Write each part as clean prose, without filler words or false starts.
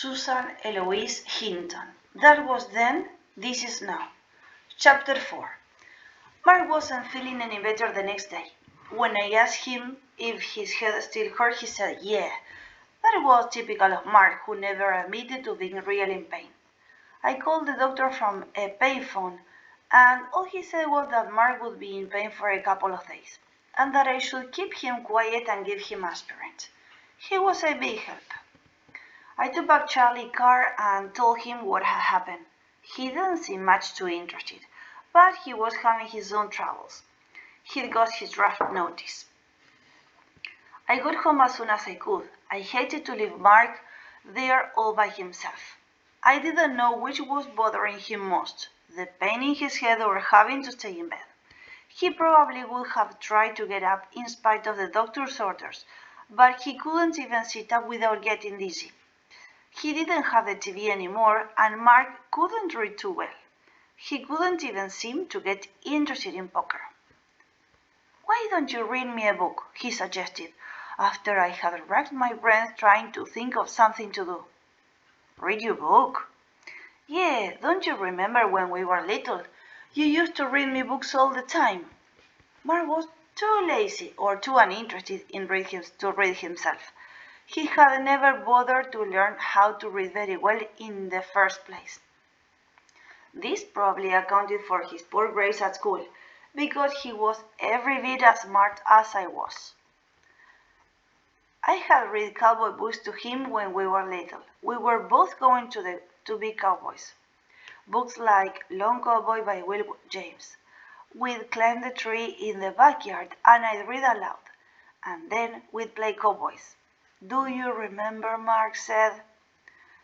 Susan Eloise Hinton. That was then, this is now. Chapter 4. Mark wasn't feeling any better the next day. When I asked him if his head still hurt, he said, yeah. That was typical of Mark, who never admitted to being really in pain. I called the doctor from a payphone, and all he said was that Mark would be in pain for a couple of days, and that I should keep him quiet and give him aspirin. He was a big help. I took back Charlie's car and told him what had happened. He didn't seem much too interested, but he was having his own troubles. He'd got his draft notice. I got home as soon as I could. I hated to leave Mark there all by himself. I didn't know which was bothering him most, the pain in his head or having to stay in bed. He probably would have tried to get up in spite of the doctor's orders, but he couldn't even sit up without getting dizzy. He didn't have the TV anymore, and Mark couldn't read too well. He couldn't even seem to get interested in poker. Why don't you read me a book? He suggested, after I had racked my brains trying to think of something to do. Read you a book? Yeah, don't you remember when we were little? You used to read me books all the time. Mark was too lazy or too uninterested in to read himself. He had never bothered to learn how to read very well in the first place. This probably accounted for his poor grades at school, because he was every bit as smart as I was. I had read cowboy books to him when we were little. We were both going to be cowboys. Books like Long Cowboy by Will James. We'd climb the tree in the backyard and I'd read aloud, and then we'd play cowboys. Do you remember? Mark said.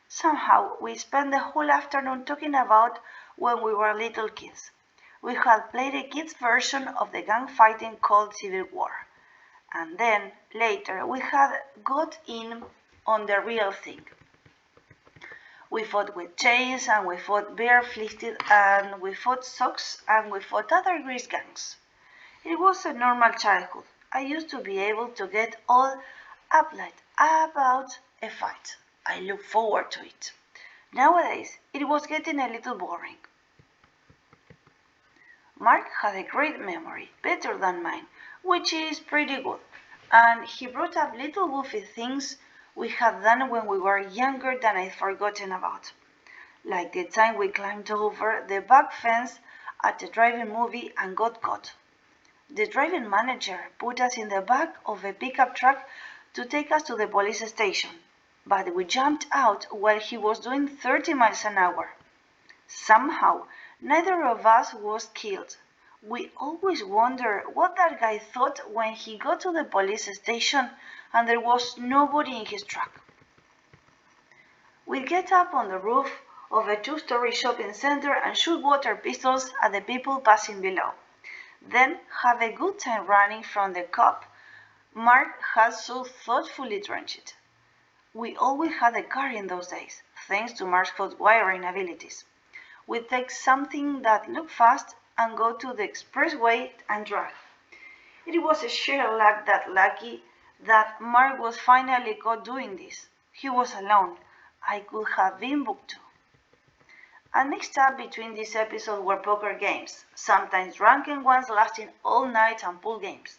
Somehow we spent the whole afternoon talking about when we were little kids. We had played a kids' version of the gang fighting called Civil War. And then, later, we had got in on the real thing. We fought with chains, and we fought barefooted, and we fought socks, and we fought other grease gangs. It was a normal childhood. I used to be able to get all uptight about a fight. I looked forward to it. Nowadays, it was getting a little boring. Mark had a great memory, better than mine, which is pretty good, and he brought up little goofy things we had done when we were younger that I'd forgotten about, like the time we climbed over the back fence at a drive-in movie and got caught. The driving manager put us in the back of a pickup truck to take us to the police station, but we jumped out while he was doing 30 miles an hour. Somehow, neither of us was killed. We always wondered what that guy thought when he got to the police station and there was nobody in his truck. We'd get up on the roof of a two-story shopping center and shoot water pistols at the people passing below. Then have a good time running from the cop Mark had so thoughtfully drenched. We always had a car in those days, thanks to Mark's hot wiring abilities. We'd take something that looked fast and go to the expressway and drive. It was a sheer luck that Mark was finally caught doing this. He was alone. I could have been booked too. And mixed up between these episodes were poker games, sometimes drunken ones lasting all night and pool games.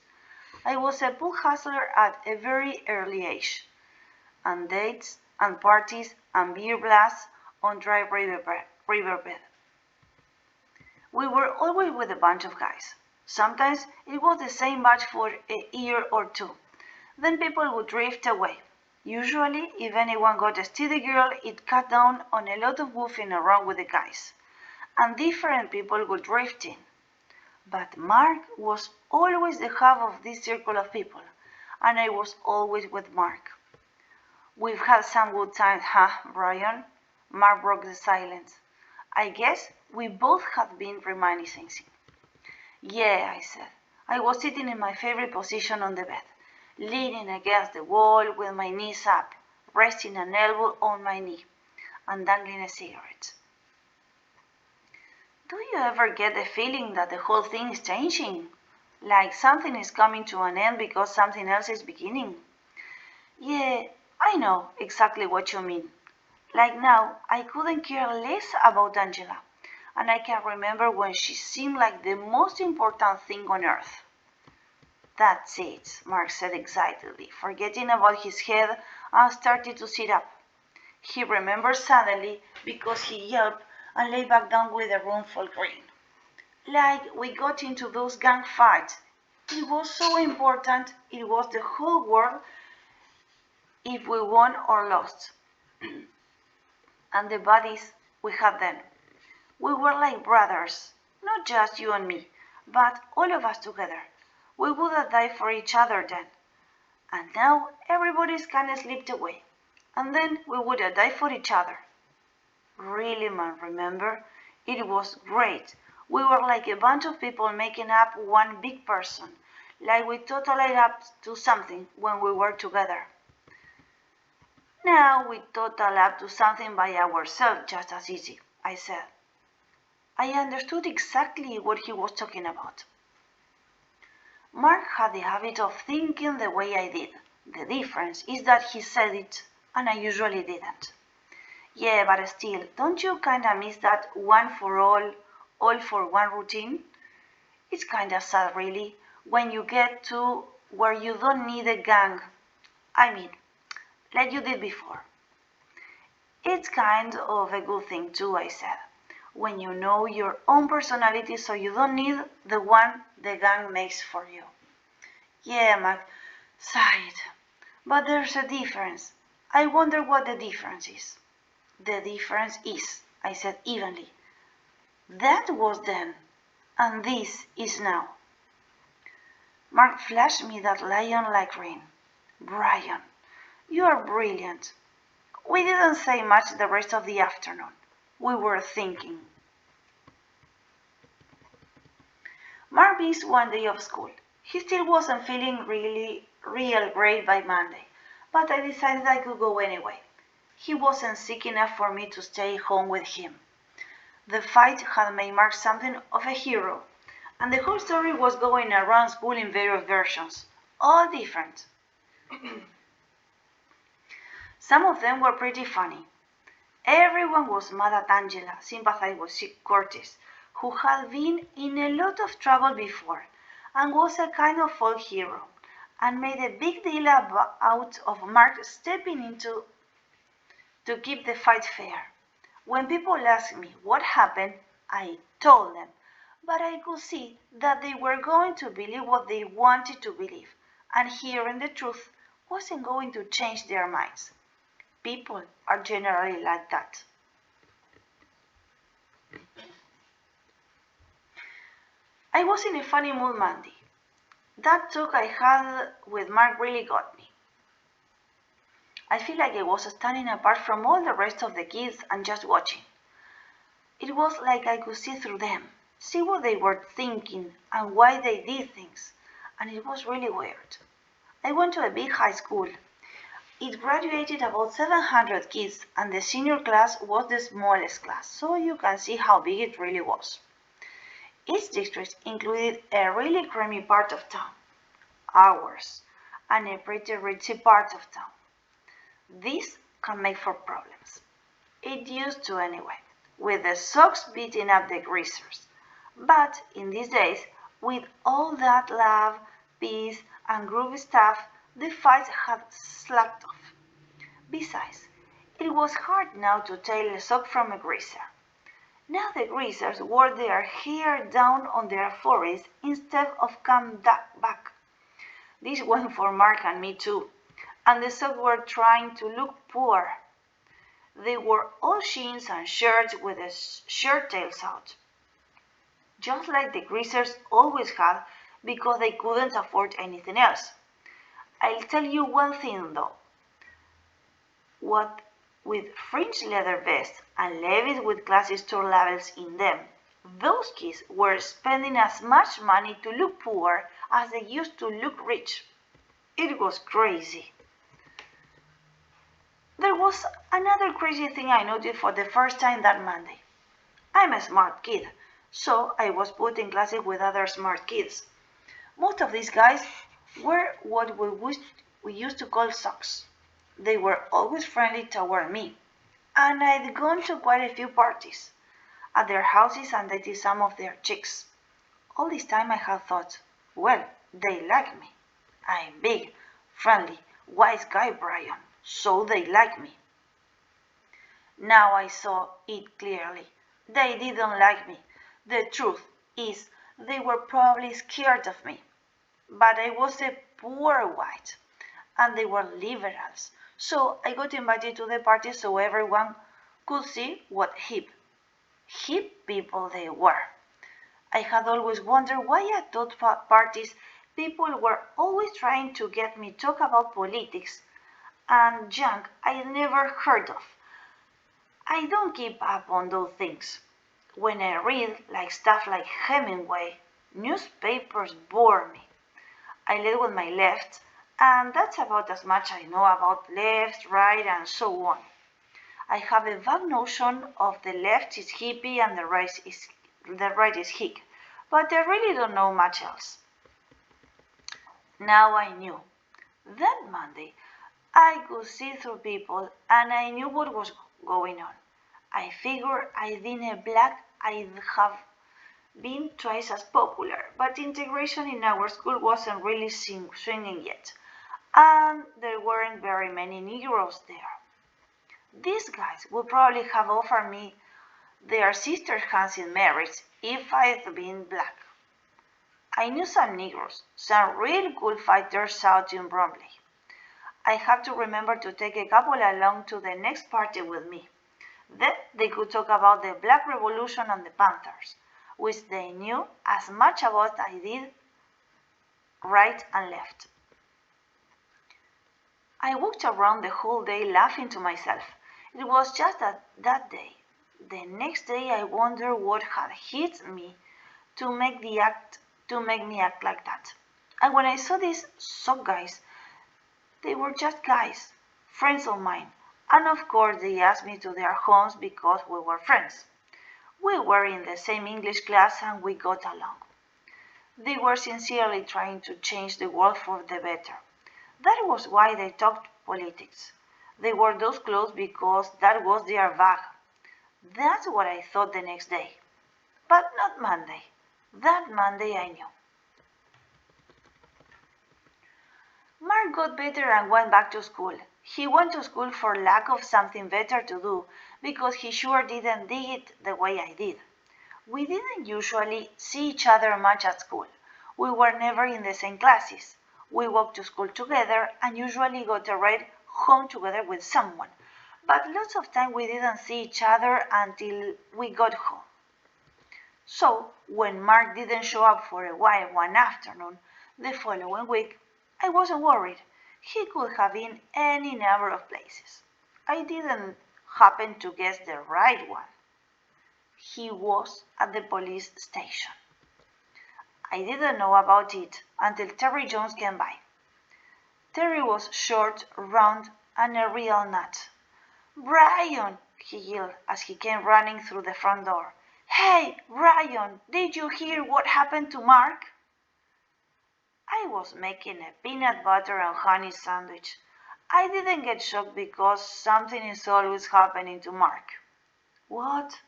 I was a pool hustler at a very early age, and dates and parties and beer blasts on dry riverbed. We were always with a bunch of guys. Sometimes it was the same batch for a year or two. Then people would drift away. Usually, if anyone got a steady girl, it cut down on a lot of goofing around with the guys. And different people would drift in. But Mark was always the half of this circle of people, and I was always with Mark. We've had some good times, huh, Bryon? Mark broke the silence. I guess we both had been reminiscing. Yeah, I said. I was sitting in my favorite position on the bed, leaning against the wall with my knees up, resting an elbow on my knee, and dangling a cigarette. Do you ever get the feeling that the whole thing is changing? Like something is coming to an end because something else is beginning? Yeah, I know exactly what you mean. Like now, I couldn't care less about Angela, and I can remember when she seemed like the most important thing on earth. That's it, Mark said excitedly, forgetting about his head and started to sit up. He remembered suddenly because he yelped and lay back down with a rueful grin. Like we got into those gang fights. It was so important, it was the whole world if we won or lost. And the buddies we had then. We were like brothers, not just you and me, but all of us together. We would have died for each other then. And now everybody's kinda slipped away. And then we would have died for each other. Really, man, remember? It was great. We were like a bunch of people making up one big person. Like we totally up to something when we were together. Now we total up to something by ourselves just as easy, I said. I understood exactly what he was talking about. Mark had the habit of thinking the way I did. The difference is that he said it and I usually didn't. Yeah, but still, don't you kinda miss that one for all for one routine? It's kinda sad, really, when you get to where you don't need a gang. I mean, like you did before. It's kind of a good thing too, I said, when you know your own personality so you don't need the one the gang makes for you. Yeah, Mac sighed. But there's a difference. I wonder what the difference is. The difference is, I said evenly, that was then, and this is now. Mark flashed me that lion-like grin. Bryon, you are brilliant. We didn't say much the rest of the afternoon. We were thinking. Mark missed one day of school. He still wasn't feeling real great by Monday, but I decided I could go anyway. He wasn't sick enough for me to stay home with him. The fight had made Mark something of a hero, and the whole story was going around school in various versions, all different. Some of them were pretty funny. Everyone was mad at Angela, sympathized with Curtis, who had been in a lot of trouble before and was a kind of folk hero, and made a big deal out of Mark stepping in to keep the fight fair. When people asked me what happened, I told them, but I could see that they were going to believe what they wanted to believe, and hearing the truth wasn't going to change their minds. People are generally like that. I was in a funny mood Monday. That talk I had with Mark really got me. I feel like I was standing apart from all the rest of the kids and just watching. It was like I could see through them, see what they were thinking and why they did things, and it was really weird. I went to a big high school. It graduated about 700 kids, and the senior class was the smallest class, so you can see how big it really was. Each district included a really creamy part of town, ours, and a pretty ritzy part of town. This can make for problems. It used to anyway, with the Sox beating up the Greasers. But in these days, with all that love, peace, and groovy stuff, the fights had slacked off. Besides, it was hard now to tell a Sock from a Greaser. Now the Greasers wore their hair down on their foreheads instead of come back. This went for Mark and me too, and the Sox were trying to look poor. They wore all jeans and shirts with the shirt tails out, just like the Greasers always had because they couldn't afford anything else. I'll tell you one thing though. What with fringed leather vests and levies with classy store labels in them, those kids were spending as much money to look poor as they used to look rich. It was crazy. There was another crazy thing I noticed for the first time that Monday. I'm a smart kid, so I was put in classes with other smart kids. Most of these guys were what we used to call socks. They were always friendly toward me. and I'd gone to quite a few parties at their houses and dated some of their chicks. All this time I had thought, well, they like me. I'm big, friendly, wise guy, Bryon, so they like me. Now I saw it clearly. They didn't like me. The truth is, they were probably scared of me. But I was a poor white, and they were liberals. So I got invited to the party so everyone could see what hip people they were. I had always wondered why at those parties people were always trying to get me talk about politics and junk I'd never heard of. I don't keep up on those things. When I read like stuff like Hemingway, newspapers bore me. I lead with my left, and that's about as much I know about left, right, and so on. I have a vague notion of the left is hippie and the right is hick, but I really don't know much else. Now I knew. That Monday, I could see through people and I knew what was going on. I figured I'd been a black, I'd have been twice as popular, but integration in our school wasn't really swinging yet, and there weren't very many Negroes there. These guys would probably have offered me their sister hands in marriage if I'd been black. I knew some Negroes, some real cool fighters out in Bromley. I had to remember to take a couple along to the next party with me. Then they could talk about the Black Revolution and the Panthers, which they knew as much about as I did right and left. I walked around the whole day laughing to myself. It was just that day. The next day I wondered what had hit me to make me act like that. And when I saw these sock guys, they were just guys, friends of mine. And of course they asked me to their homes because we were friends. We were in the same English class and we got along. They were sincerely trying to change the world for the better. That was why they talked politics. They wore those clothes because that was their bag. That's what I thought the next day. But not Monday. That Monday I knew. Mark got better and went back to school. He went to school for lack of something better to do because he sure didn't dig it the way I did. We didn't usually see each other much at school. We were never in the same classes. We walked to school together and usually got a ride home together with someone. But lots of time we didn't see each other until we got home. So, when Mark didn't show up for a while one afternoon, the following week, I wasn't worried. He could have been any number of places. I didn't happen to guess the right one. He was at the police station. I didn't know about it until Terry Jones came by. Terry was short, round, and a real nut. "Bryon!" he yelled as he came running through the front door. "Hey, Bryon, did you hear what happened to Mark?" I was making a peanut butter and honey sandwich. I didn't get shocked because something is always happening to Mark. "What?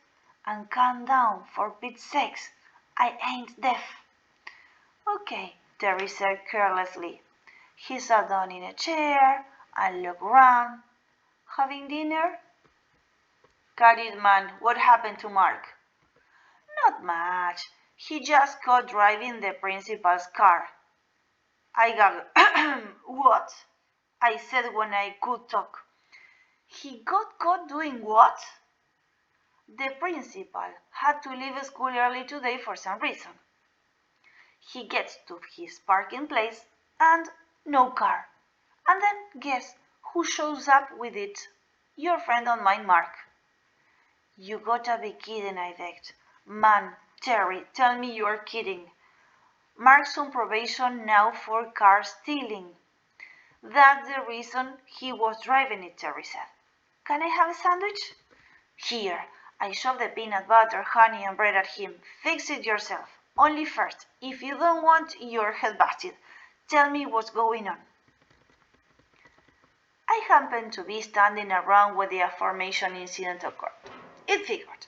And calm down, for Pete's sakes. I ain't deaf." "Okay," Terry said carelessly. He sat down in a chair and looked round. "Having dinner?" "Got it, man. What happened to Mark?" "Not much. He just caught driving the principal's car." I got "What?" I said when I could talk. "He got caught doing what?" "The principal had to leave school early today for some reason. He gets to his parking place and no car. And then guess who shows up with it? Your friend and mine, Mark." "You gotta be kidding," I begged. "Man, Terry, tell me you're kidding." "Mark's on probation now for car stealing." "That's the reason he was driving it," Terry said. "Can I have a sandwich?" "Here." I shoved the peanut butter, honey, and bread at him. "Fix it yourself. Only first, if you don't want your head busted, tell me what's going on." I happened to be standing around where the aforementioned incident occurred. It figured.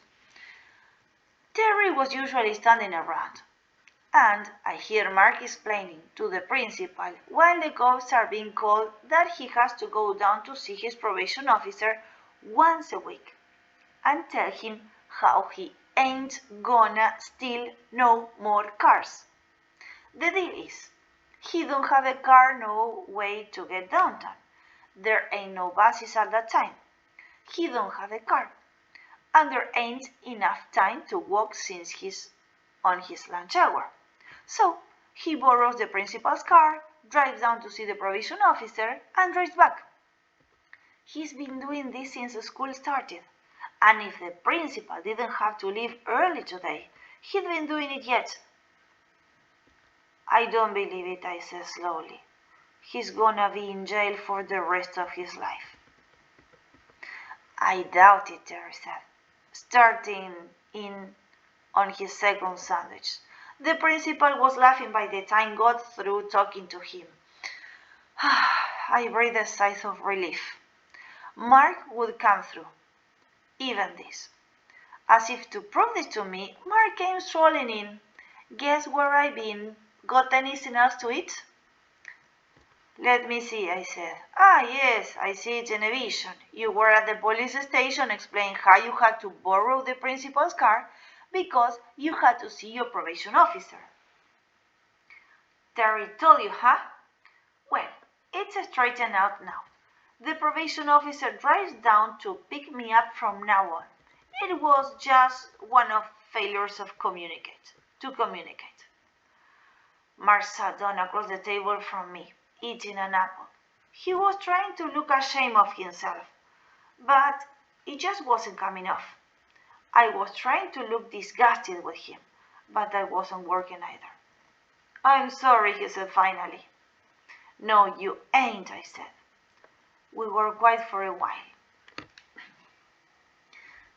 Terry was usually standing around, and I hear Mark explaining to the principal while the ghosts are being called that he has to go down to see his probation officer once a week and tell him how he ain't gonna steal no more cars. The deal is, he don't have a car, no way to get downtown. There ain't no buses at that time. He don't have a car, and there ain't enough time to walk since he's on his lunch hour. So he borrows the principal's car, drives down to see the probation officer, and drives back. He's been doing this since school started, and if the principal didn't have to leave early today, he'd been doing it yet. I don't believe it, I said slowly. He's gonna be in jail for the rest of his life. I doubt it, Terry said, starting in on his second sandwich. The principal was laughing by the time I got through talking to him. I breathed a sigh of relief. Mark would come through. Even this. As if to prove this to me, Mark came strolling in. Guess where I been? Got anything else to eat? Let me see, I said. Ah, yes, I see it in a vision. You were at the police station explaining how you had to borrow the principal's car because you had to see your probation officer. Terry told you, huh? Well, it's straightened out now. The probation officer drives down to pick me up from now on. It was just one of failures to communicate. Mark sat down across the table from me, eating an apple. He was trying to look ashamed of himself, but it just wasn't coming off. I was trying to look disgusted with him, but that wasn't working either. I'm sorry, he said finally. No, you ain't, I said. We were quiet for a while.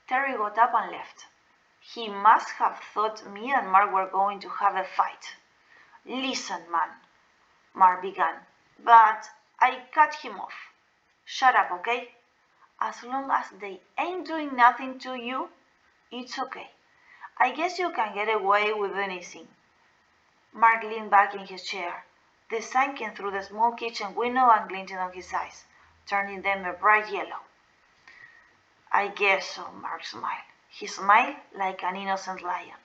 Terry got up and left. He must have thought me and Mark were going to have a fight. Listen, man, Mark began, but I cut him off. Shut up, okay? As long as they ain't doing nothing to you, it's okay. I guess you can get away with anything. Mark leaned back in his chair. The sun came through the small kitchen window and glinted on his eyes, turning them a bright yellow. I guess so, Mark smiled. He smiled like an innocent lion.